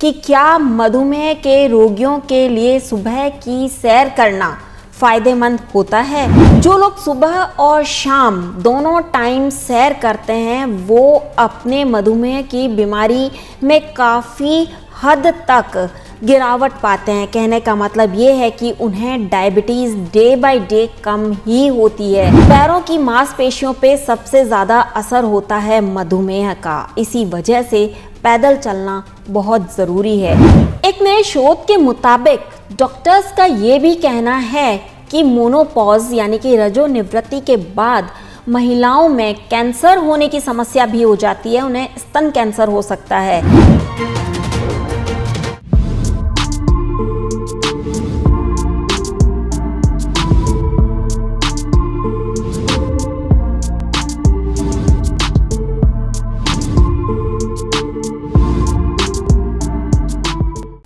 कि क्या मधुमेह के रोगियों के लिए सुबह की सैर करना फ़ायदेमंद होता है। जो लोग सुबह और शाम दोनों टाइम सैर करते हैं वो अपने मधुमेह की बीमारी में काफ़ी हद तक गिरावट पाते हैं। कहने का मतलब ये है कि उन्हें डायबिटीज़ डे बाय डे कम ही होती है। पैरों की मांसपेशियों पे सबसे ज़्यादा असर होता है मधुमेह का, इसी वजह से पैदल चलना बहुत ज़रूरी है। एक नए शोध के मुताबिक डॉक्टर्स का ये भी कहना है कि मोनोपॉज यानी कि रजोनिवृत्ति के बाद महिलाओं में कैंसर होने की समस्या भी हो जाती है, उन्हें स्तन कैंसर हो सकता है।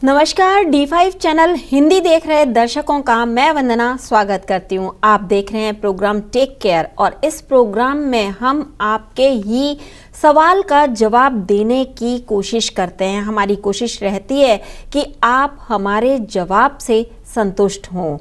नमस्कार, D5 चैनल हिंदी देख रहे दर्शकों का मैं वंदना स्वागत करती हूँ। आप देख रहे हैं प्रोग्राम टेक केयर और इस प्रोग्राम में हम आपके ही सवाल का जवाब देने की कोशिश करते हैं। हमारी कोशिश रहती है कि आप हमारे जवाब से संतुष्ट हों।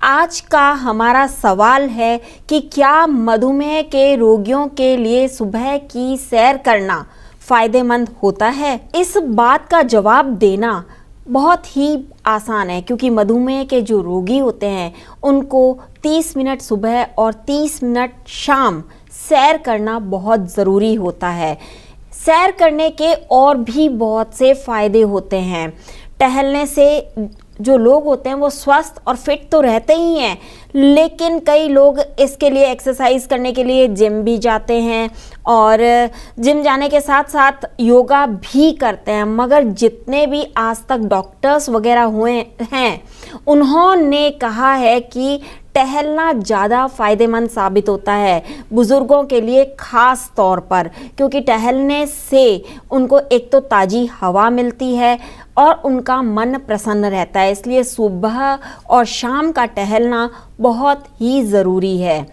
आज का हमारा सवाल है कि क्या मधुमेह के रोगियों के लिए सुबह की सैर करना फ़ायदेमंद होता है। इस बात का जवाब देना बहुत ही आसान है क्योंकि मधुमेह के जो रोगी होते हैं उनको 30 मिनट सुबह और 30 मिनट शाम सैर करना बहुत ज़रूरी होता है। सैर करने के और भी बहुत से फ़ायदे होते हैं। टहलने से जो लोग होते हैं वो स्वस्थ और फिट तो रहते ही हैं, लेकिन कई लोग इसके लिए एक्सरसाइज करने के लिए जिम भी जाते हैं और जिम जाने के साथ साथ योगा भी करते हैं। मगर जितने भी आज तक डॉक्टर्स वगैरह हुए हैं उन्होंने कहा है कि टहलना ज़्यादा फ़ायदेमंद साबित होता है बुज़ुर्गों के लिए ख़ास तौर पर, क्योंकि टहलने से उनको एक तो ताज़ी हवा मिलती है और उनका मन प्रसन्न रहता है। इसलिए सुबह और शाम का टहलना बहुत ही ज़रूरी है।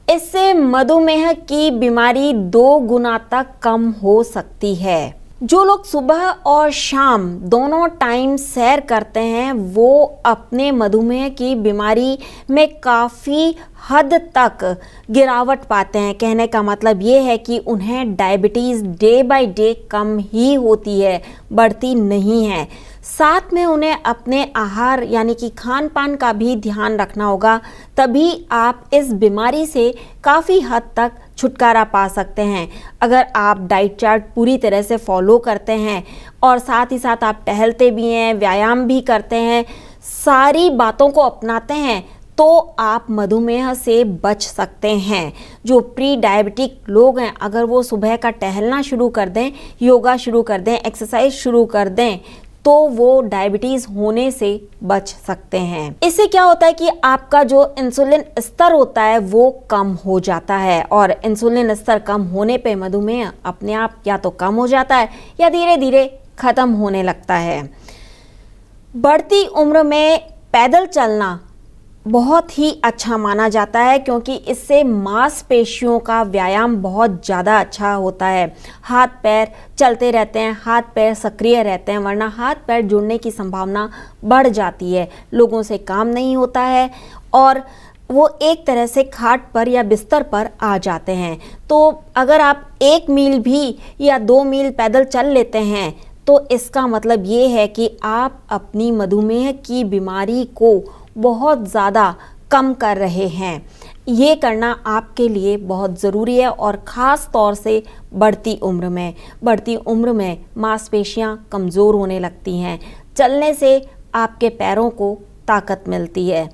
इससे मधुमेह की बीमारी 2 गुना तक कम हो सकती है। जो लोग सुबह और शाम दोनों टाइम सैर करते हैं वो अपने मधुमेह की बीमारी में काफ़ी हद तक गिरावट पाते हैं। कहने का मतलब ये है कि उन्हें डायबिटीज़ डे बाय डे कम ही होती है, बढ़ती नहीं है। साथ में उन्हें अपने आहार यानी कि खान पान का भी ध्यान रखना होगा, तभी आप इस बीमारी से काफ़ी हद तक छुटकारा पा सकते हैं। अगर आप डाइट चार्ट पूरी तरह से फॉलो करते हैं और साथ ही साथ आप टहलते भी हैं, व्यायाम भी करते हैं, सारी बातों को अपनाते हैं तो आप मधुमेह से बच सकते हैं। जो प्री डायबिटिक लोग हैं अगर वो सुबह का टहलना शुरू कर दें, योगा शुरू कर दें, एक्सरसाइज शुरू कर दें तो वो डायबिटीज़ होने से बच सकते हैं। इससे क्या होता है कि आपका जो इंसुलिन स्तर होता है वो कम हो जाता है और इंसुलिन स्तर कम होने पे मधुमेह अपने आप या तो कम हो जाता है या धीरे धीरे ख़त्म होने लगता है। बढ़ती उम्र में पैदल चलना बहुत ही अच्छा माना जाता है क्योंकि इससे मांसपेशियों का व्यायाम बहुत ज़्यादा अच्छा होता है। हाथ पैर चलते रहते हैं, हाथ पैर सक्रिय रहते हैं, वरना हाथ पैर जुड़ने की संभावना बढ़ जाती है। लोगों से काम नहीं होता है और वो एक तरह से खाट पर या बिस्तर पर आ जाते हैं। तो अगर आप 1 मील भी या 2 मील पैदल चल लेते हैं तो इसका मतलब ये है कि आप अपनी मधुमेह की बीमारी को बहुत ज़्यादा कम कर रहे हैं। ये करना आपके लिए बहुत ज़रूरी है और ख़ास तौर से बढ़ती उम्र में मांसपेशियां कमज़ोर होने लगती हैं। चलने से आपके पैरों को ताकत मिलती है।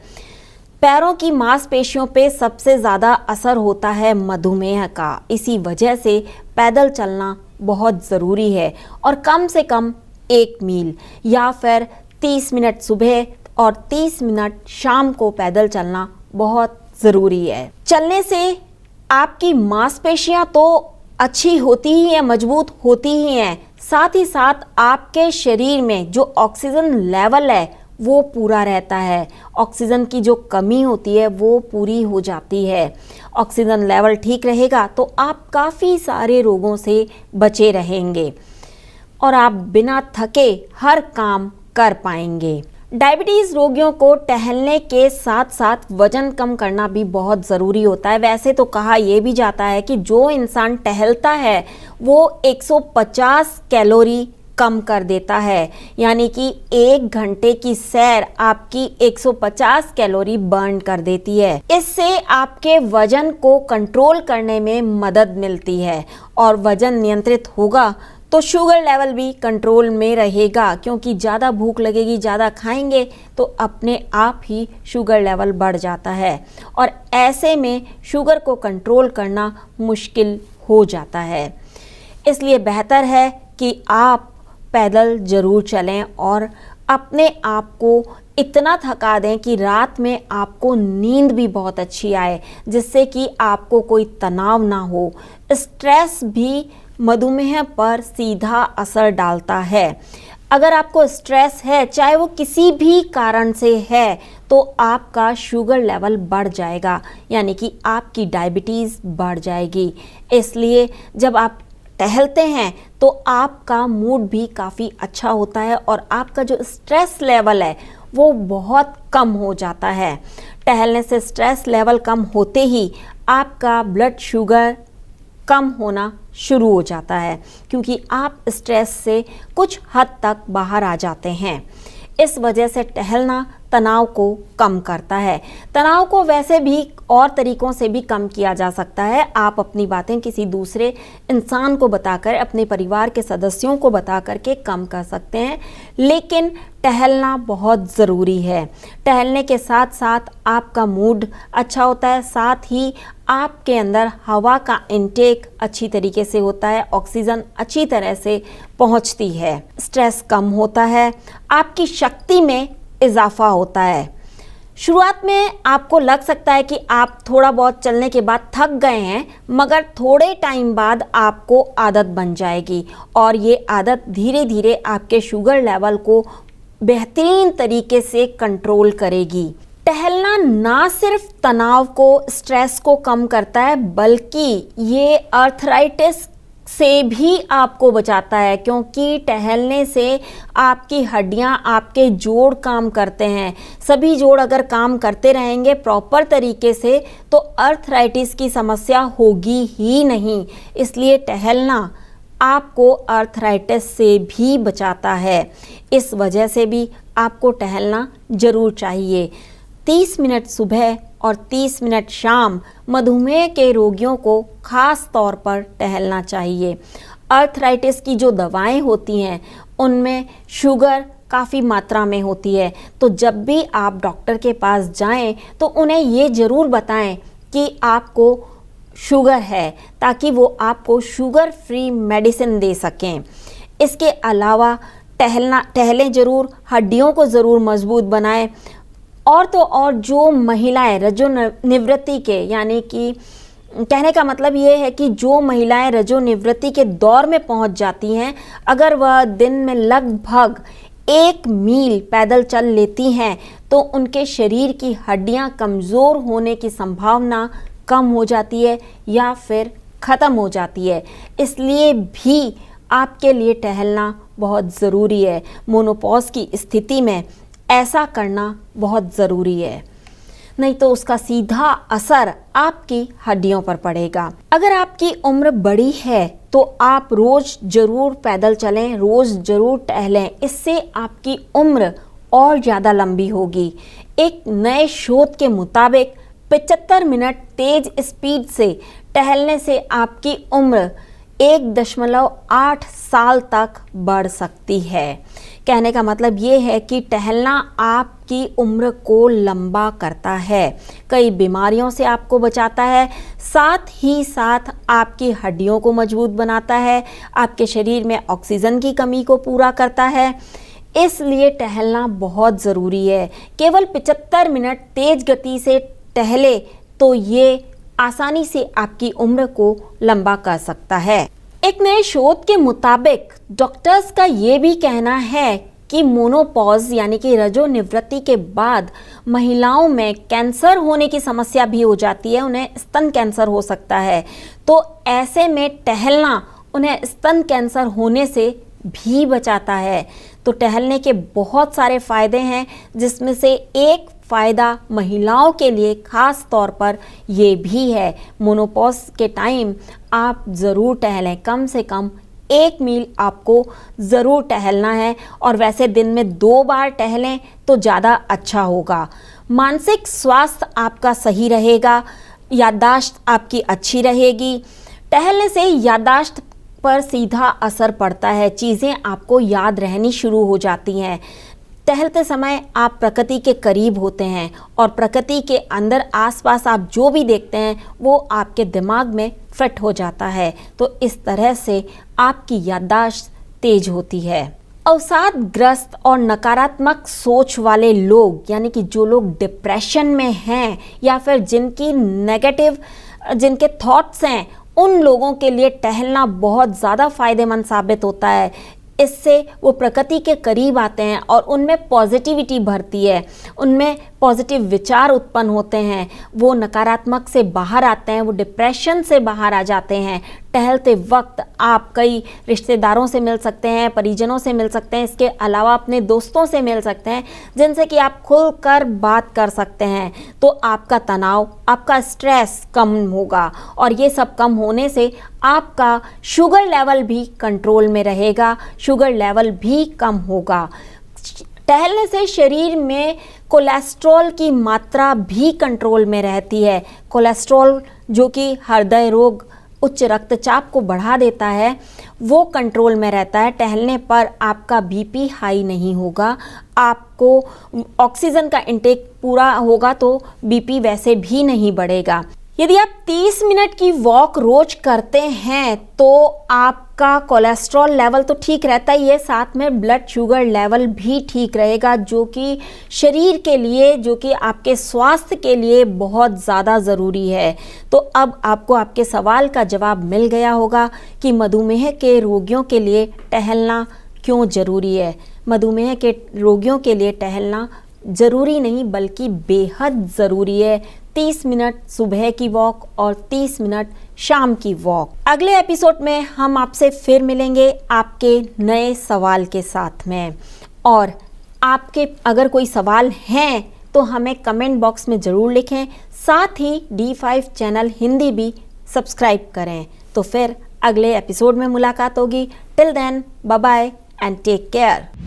पैरों की मांसपेशियों पे सबसे ज़्यादा असर होता है मधुमेह का, इसी वजह से पैदल चलना बहुत ज़रूरी है और कम से कम 1 मील या फिर 30 मिनट सुबह और 30 मिनट शाम को पैदल चलना बहुत ज़रूरी है। चलने से आपकी मांसपेशियां तो अच्छी होती ही हैं, मजबूत होती ही हैं, साथ ही साथ आपके शरीर में जो ऑक्सीजन लेवल है वो पूरा रहता है। ऑक्सीजन की जो कमी होती है वो पूरी हो जाती है। ऑक्सीजन लेवल ठीक रहेगा तो आप काफ़ी सारे रोगों से बचे रहेंगे। और आप बिना थके हर काम कर पाएंगे। डायबिटीज़ रोगियों को टहलने के साथ साथ वजन कम करना भी बहुत ज़रूरी होता है। वैसे तो कहा यह भी जाता है कि जो इंसान टहलता है वो 150 कैलोरी कम कर देता है, यानी कि 1 घंटे की सैर आपकी 150 कैलोरी बर्न कर देती है। इससे आपके वजन को कंट्रोल करने में मदद मिलती है और वजन नियंत्रित होगा तो शुगर लेवल भी कंट्रोल में रहेगा, क्योंकि ज़्यादा भूख लगेगी, ज़्यादा खाएंगे तो अपने आप ही शुगर लेवल बढ़ जाता है और ऐसे में शुगर को कंट्रोल करना मुश्किल हो जाता है। इसलिए बेहतर है कि आप पैदल ज़रूर चलें और अपने आप को इतना थका दें कि रात में आपको नींद भी बहुत अच्छी आए, जिससे कि आपको कोई तनाव ना हो। स्ट्रेस भी मधुमेह पर सीधा असर डालता है। अगर आपको स्ट्रेस है, चाहे वो किसी भी कारण से है, तो आपका शुगर लेवल बढ़ जाएगा, यानी कि आपकी डायबिटीज़ बढ़ जाएगी। इसलिए जब आप टहलते हैं तो आपका मूड भी काफ़ी अच्छा होता है और आपका जो स्ट्रेस लेवल है वो बहुत कम हो जाता है। टहलने से स्ट्रेस लेवल कम होते ही आपका ब्लड शुगर कम होना शुरू हो जाता है, क्योंकि आप स्ट्रेस से कुछ हद तक बाहर आ जाते हैं। इस वजह से टहलना तनाव को कम करता है। तनाव को वैसे भी और तरीकों से भी कम किया जा सकता है। आप अपनी बातें किसी दूसरे इंसान को बताकर, अपने परिवार के सदस्यों को बता करके कम कर सकते हैं, लेकिन टहलना बहुत ज़रूरी है। टहलने के साथ साथ आपका मूड अच्छा होता है, साथ ही आपके अंदर हवा का इंटेक अच्छी तरीके से होता है, ऑक्सीजन अच्छी तरह से पहुंचती है, स्ट्रेस कम होता है, आपकी शक्ति में इजाफा होता है। शुरुआत में आपको लग सकता है कि आप थोड़ा बहुत चलने के बाद थक गए हैं, मगर थोड़े टाइम बाद आपको आदत बन जाएगी और ये आदत धीरे धीरे आपके शुगर लेवल को बेहतरीन तरीके से कंट्रोल करेगी। टहलना ना सिर्फ तनाव को, स्ट्रेस को कम करता है, बल्कि ये आर्थराइटिस से भी आपको बचाता है, क्योंकि टहलने से आपकी हड्डियां, आपके जोड़ काम करते हैं। सभी जोड़ अगर काम करते रहेंगे प्रॉपर तरीके से तो आर्थराइटिस की समस्या होगी ही नहीं। इसलिए टहलना आपको आर्थराइटिस से भी बचाता है। इस वजह से भी आपको टहलना ज़रूर चाहिए। 30 मिनट सुबह और 30 मिनट शाम मधुमेह के रोगियों को खास तौर पर टहलना चाहिए। आर्थराइटिस की जो दवाएं होती हैं उनमें शुगर काफ़ी मात्रा में होती है, तो जब भी आप डॉक्टर के पास जाएं तो उन्हें ये ज़रूर बताएं कि आपको शुगर है, ताकि वो आपको शुगर फ्री मेडिसिन दे सकें। इसके अलावा टहलें ज़रूर, हड्डियों को ज़रूर मजबूत बनाएं। और तो और जो महिलाएं रजोनिवृत्ति के, यानी कि कहने का मतलब ये है कि जो महिलाएं रजोनिवृत्ति के दौर में पहुंच जाती हैं, अगर वह दिन में लगभग 1 मील पैदल चल लेती हैं तो उनके शरीर की हड्डियां कमज़ोर होने की संभावना कम हो जाती है या फिर ख़त्म हो जाती है। इसलिए भी आपके लिए टहलना बहुत ज़रूरी है। मोनोपॉज की स्थिति में ऐसा करना बहुत ज़रूरी है, नहीं तो उसका सीधा असर आपकी हड्डियों पर पड़ेगा। अगर आपकी उम्र बड़ी है तो आप रोज़ ज़रूर पैदल चलें, रोज़ ज़रूर टहलें। इससे आपकी उम्र और ज़्यादा लंबी होगी। एक नए शोध के मुताबिक 75 मिनट तेज स्पीड से टहलने से आपकी उम्र 1.8 साल तक बढ़ सकती है। कहने का मतलब ये है कि टहलना आपकी उम्र को लंबा करता है, कई बीमारियों से आपको बचाता है, साथ ही साथ आपकी हड्डियों को मजबूत बनाता है, आपके शरीर में ऑक्सीजन की कमी को पूरा करता है। इसलिए टहलना बहुत ज़रूरी है। केवल 75 मिनट तेज गति से टहले तो ये आसानी से आपकी उम्र को लंबा कर सकता है। एक नए शोध के मुताबिक डॉक्टर्स का ये भी कहना है कि मोनोपॉज यानी कि रजोनिवृत्ति के बाद महिलाओं में कैंसर होने की समस्या भी हो जाती है, उन्हें स्तन कैंसर हो सकता है। तो ऐसे में टहलना उन्हें स्तन कैंसर होने से भी बचाता है। तो टहलने के बहुत सारे फ़ायदे हैं, जिसमें से एक फ़ायदा महिलाओं के लिए ख़ास तौर पर ये भी है, मोनोपॉज के टाइम आप ज़रूर टहलें। कम से कम 1 मील आपको ज़रूर टहलना है, और वैसे दिन में 2 बार टहलें तो ज़्यादा अच्छा होगा। मानसिक स्वास्थ्य आपका सही रहेगा, याददाश्त आपकी अच्छी रहेगी। टहलने से याददाश्त पर सीधा असर पड़ता है, चीज़ें आपको याद रहनी शुरू हो जाती हैं। टहलते समय आप प्रकृति के करीब होते हैं, और प्रकृति के अंदर आसपास आप जो भी देखते हैं वो आपके दिमाग में फिट हो जाता है। तो इस तरह से आपकी याददाश्त तेज होती है। अवसादग्रस्त और नकारात्मक सोच वाले लोग, यानी कि जो लोग डिप्रेशन में हैं या फिर जिनके थॉट्स हैं, उन लोगों के लिए टहलना बहुत ज़्यादा फ़ायदेमंद साबित होता है। इससे वो प्रकृति के करीब आते हैं और उनमें पॉजिटिविटी भरती है, उनमें पॉजिटिव विचार उत्पन्न होते हैं, वो नकारात्मक से बाहर आते हैं, वो डिप्रेशन से बाहर आ जाते हैं। टहलते वक्त आप कई रिश्तेदारों से मिल सकते हैं, परिजनों से मिल सकते हैं, इसके अलावा अपने दोस्तों से मिल सकते हैं, जिनसे कि आप खुलकर बात कर सकते हैं। तो आपका तनाव, आपका स्ट्रेस कम होगा, और ये सब कम होने से आपका शुगर लेवल भी कंट्रोल में रहेगा, शुगर लेवल भी कम होगा। टहलने से शरीर में कोलेस्ट्रॉल की मात्रा भी कंट्रोल में रहती है। कोलेस्ट्रॉल जो कि हृदय रोग, उच्च रक्तचाप को बढ़ा देता है, वो कंट्रोल में रहता है। टहलने पर आपका बीपी हाई नहीं होगा, आपको ऑक्सीजन का इंटेक पूरा होगा तो बीपी वैसे भी नहीं बढ़ेगा। यदि आप 30 मिनट की वॉक रोज करते हैं तो आपका कोलेस्ट्रॉल लेवल तो ठीक रहता ही है, साथ में ब्लड शुगर लेवल भी ठीक रहेगा, जो कि शरीर के लिए, जो कि आपके स्वास्थ्य के लिए बहुत ज़्यादा ज़रूरी है। तो अब आपको आपके सवाल का जवाब मिल गया होगा कि मधुमेह के रोगियों के लिए टहलना क्यों ज़रूरी है। मधुमेह के रोगियों के लिए टहलना ज़रूरी नहीं बल्कि बेहद ज़रूरी है। 30 मिनट सुबह की वॉक और 30 मिनट शाम की वॉक। अगले एपिसोड में हम आपसे फिर मिलेंगे आपके नए सवाल के साथ में, और आपके अगर कोई सवाल हैं तो हमें कमेंट बॉक्स में ज़रूर लिखें। साथ ही D5 चैनल हिंदी भी सब्सक्राइब करें। तो फिर अगले एपिसोड में मुलाकात होगी। Till then, bye bye and take care.